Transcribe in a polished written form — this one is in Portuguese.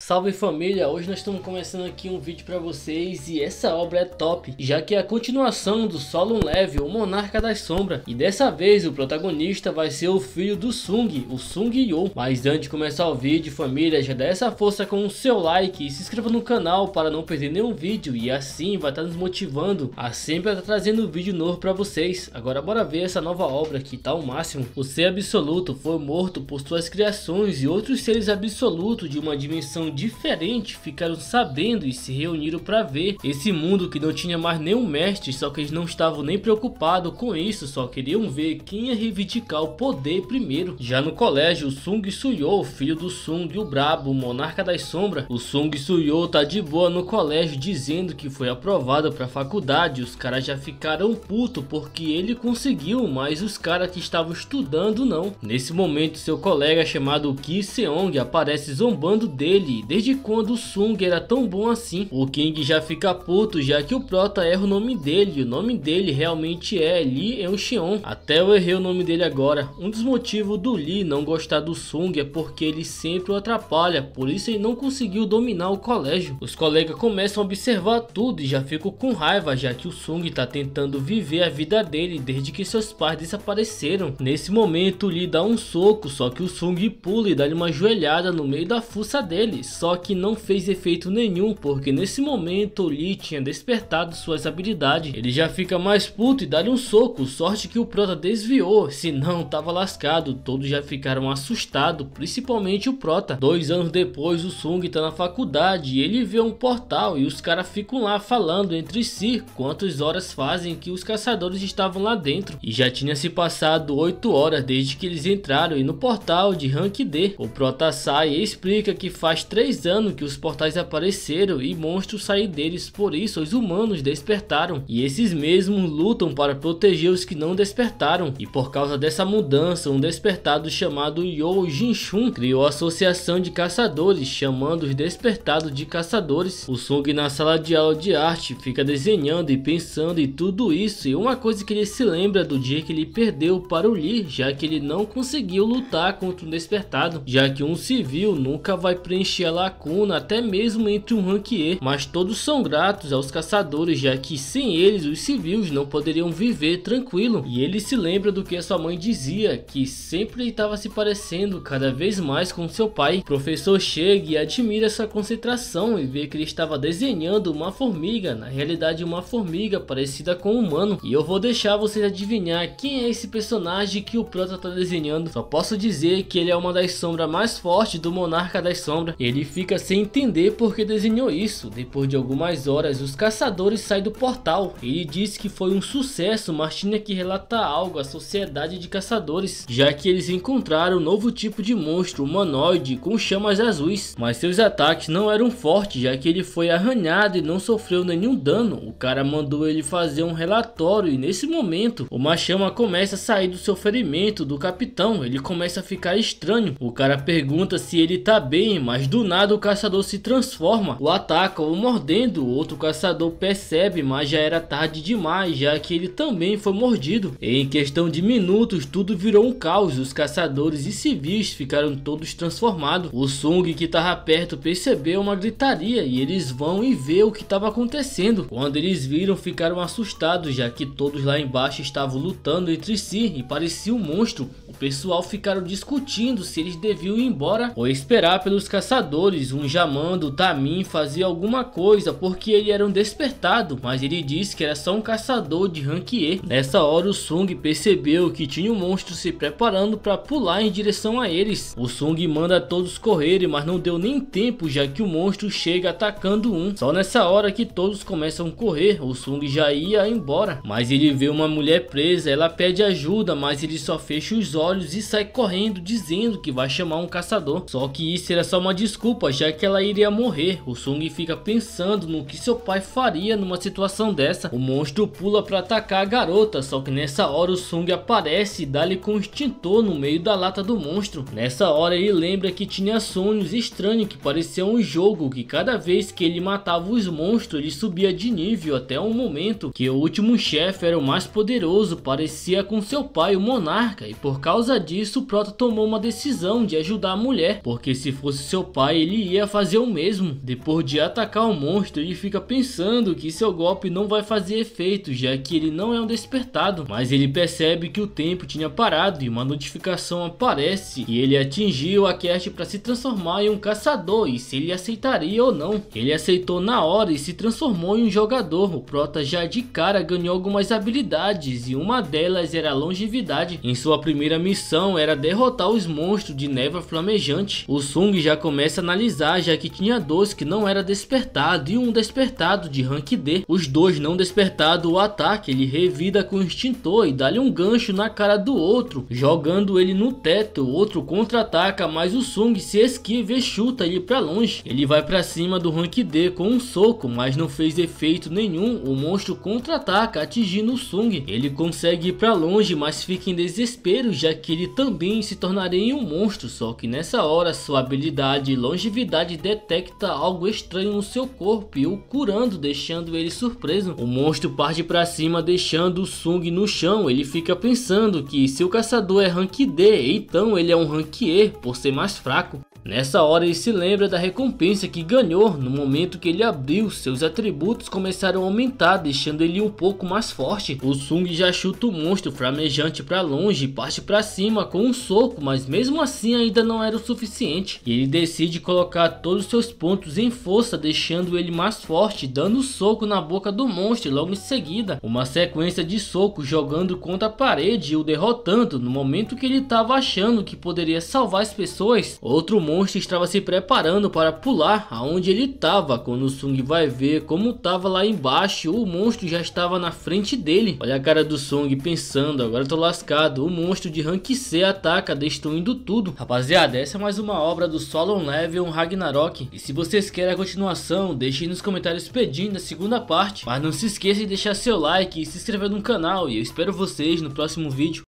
Salve família, hoje nós estamos começando aqui um vídeo para vocês e essa obra é top, já que é a continuação do Solo Level, o Monarca das Sombras, e dessa vez o protagonista vai ser o filho do Sung, o Sung Yo. Mas antes de começar o vídeo, família, já dá essa força com o seu like e se inscreva no canal para não perder nenhum vídeo, e assim vai estar nos motivando a sempre estar trazendo vídeo novo para vocês. Agora bora ver essa nova obra que tá ao máximo. O ser absoluto foi morto por suas criações e outros seres absolutos de uma dimensão diferente ficaram sabendo e se reuniram para ver esse mundo que não tinha mais nenhum mestre, só que eles não estavam nem preocupados com isso, só queriam ver quem ia reivindicar o poder primeiro. Já no colégio, o Sung Suyo, filho do Sung, o brabo, o monarca das sombras, o Sung Suyo tá de boa no colégio dizendo que foi aprovado para faculdade. Os caras já ficaram putos porque ele conseguiu, mas os caras que estavam estudando não. Nesse momento, seu colega chamado Ki Seong aparece zombando dele. Desde quando o Sung era tão bom assim? O King já fica puto, já que o Prota erra o nome dele, e o nome dele realmente é Lee Eun-cheon. Até eu errei o nome dele agora. Um dos motivos do Lee não gostar do Sung é porque ele sempre o atrapalha, por isso ele não conseguiu dominar o colégio. Os colegas começam a observar tudo e já ficam com raiva, já que o Sung tá tentando viver a vida dele desde que seus pais desapareceram. Nesse momento o Lee dá um soco, só que o Sung pula e dá-lhe uma joelhada no meio da fuça dele. Só que não fez efeito nenhum, porque nesse momento o Lee tinha despertado suas habilidades. Ele já fica mais puto e dá-lhe um soco, sorte que o Prota desviou, senão tava lascado. Todos já ficaram assustados, principalmente o Prota. 2 anos depois o Sung tá na faculdade e ele vê um portal e os caras ficam lá falando entre si quantas horas fazem que os caçadores estavam lá dentro. E já tinha se passado 8 horas desde que eles entraram e no portal de Rank D. O Prota sai e explica que faz 3 anos que os portais apareceram e monstros saíram deles, por isso os humanos despertaram. E esses mesmos lutam para proteger os que não despertaram. E por causa dessa mudança, um despertado chamado Yo Jinchun criou a associação de caçadores, chamando os despertados de caçadores. O Sung na sala de aula de arte fica desenhando e pensando em tudo isso, e uma coisa que ele se lembra do dia que ele perdeu para o Lee, já que ele não conseguiu lutar contra um despertado, já que um civil nunca vai preencher a lacuna até mesmo entre um rank E, mas todos são gratos aos caçadores, já que sem eles os civis não poderiam viver tranquilo. E ele se lembra do que a sua mãe dizia, que sempre estava se parecendo cada vez mais com seu pai. O professor chega e admira essa concentração e vê que ele estava desenhando uma formiga, na realidade uma formiga parecida com um humano. E eu vou deixar vocês adivinhar quem é esse personagem que o Prota está desenhando. Só posso dizer que ele é uma das sombras mais fortes do Monarca das Sombras. Ele fica sem entender porque desenhou isso. Depois de algumas horas, os caçadores saem do portal. Ele disse que foi um sucesso, mas tinha que relatar algo à sociedade de caçadores, já que eles encontraram um novo tipo de monstro humanoide com chamas azuis. Mas seus ataques não eram fortes, já que ele foi arranhado e não sofreu nenhum dano. O cara mandou ele fazer um relatório e nesse momento, uma chama começa a sair do seu ferimento do capitão. Ele começa a ficar estranho. O cara pergunta se ele tá bem, mas do nada o caçador se transforma, o ataca o mordendo. O outro caçador percebe, mas já era tarde demais, já que ele também foi mordido. Em questão de minutos tudo virou um caos, os caçadores e civis ficaram todos transformados. O Sung, que estava perto, percebeu uma gritaria e eles vão e vê o que estava acontecendo. Quando eles viram, ficaram assustados, já que todos lá embaixo estavam lutando entre si e parecia um monstro. O pessoal ficaram discutindo se eles deviam ir embora ou esperar pelos caçadores. Um chamando Tamin fazia alguma coisa porque ele era um despertado, mas ele disse que era só um caçador de rank E. Nessa hora o Sung percebeu que tinha um monstro se preparando para pular em direção a eles. O Sung manda todos correrem, mas não deu nem tempo, já que o monstro chega atacando um. Só nessa hora que todos começam a correr, o Sung já ia embora, mas ele vê uma mulher presa. Ela pede ajuda, mas ele só fecha os olhos e sai correndo dizendo que vai chamar um caçador. Só que isso era só uma desculpa, já que ela iria morrer. O Sung fica pensando no que seu pai faria numa situação dessa. O monstro pula para atacar a garota, só que nessa hora o Sung aparece e dá-lhe com um extintor no meio da lata do monstro. Nessa hora ele lembra que tinha sonhos estranhos que pareciam um jogo, que cada vez que ele matava os monstros ele subia de nível, até um momento que o último chefe era o mais poderoso, parecia com seu pai, o monarca, e por causa causa disso o Prota tomou uma decisão de ajudar a mulher, porque se fosse seu pai ele ia fazer o mesmo. Depois de atacar o monstro, ele fica pensando que seu golpe não vai fazer efeito, já que ele não é um despertado, mas ele percebe que o tempo tinha parado e uma notificação aparece e ele atingiu a cast para se transformar em um caçador e se ele aceitaria ou não. Ele aceitou na hora e se transformou em um jogador. O Prota já de cara ganhou algumas habilidades e uma delas era a longevidade. Em sua primeira missão era derrotar os monstros de névoa flamejante. O Sung já começa a analisar, já que tinha dois que não era despertado e um despertado de rank D. Os dois não despertado o ataque, ele revida com o extintor e dá-lhe um gancho na cara do outro, jogando ele no teto. O outro contra-ataca, mas o Sung se esquiva e chuta ele pra longe. Ele vai pra cima do rank D com um soco, mas não fez efeito nenhum. O monstro contra-ataca, atingindo o Sung. Ele consegue ir pra longe, mas fica em desespero, já que ele também se tornaria um monstro. Só que nessa hora sua habilidade longevidade detecta algo estranho no seu corpo e o curando, deixando ele surpreso. O monstro parte pra cima, deixando o Sung no chão. Ele fica pensando que se o caçador é rank D, então ele é um rank E por ser mais fraco. Nessa hora ele se lembra da recompensa que ganhou. No momento que ele abriu, seus atributos começaram a aumentar, deixando ele um pouco mais forte. O Sung já chuta o monstro flamejante para longe e parte para cima com um soco, mas mesmo assim ainda não era o suficiente. E ele decide colocar todos os seus pontos em força, deixando ele mais forte, dando soco na boca do monstro. Logo em seguida, uma sequência de socos jogando contra a parede e o derrotando. No momento que ele estava achando que poderia salvar as pessoas, outro monstro estava se preparando para pular aonde ele estava. Quando o Sung vai ver como estava lá embaixo, o monstro já estava na frente dele. Olha a cara do Sung pensando, agora tô lascado. O monstro de rank C ataca, destruindo tudo. Rapaziada, essa é mais uma obra do Solo Leveling Ragnarok. E se vocês querem a continuação, deixem nos comentários pedindo a segunda parte. Mas não se esqueça de deixar seu like e se inscrever no canal. E eu espero vocês no próximo vídeo.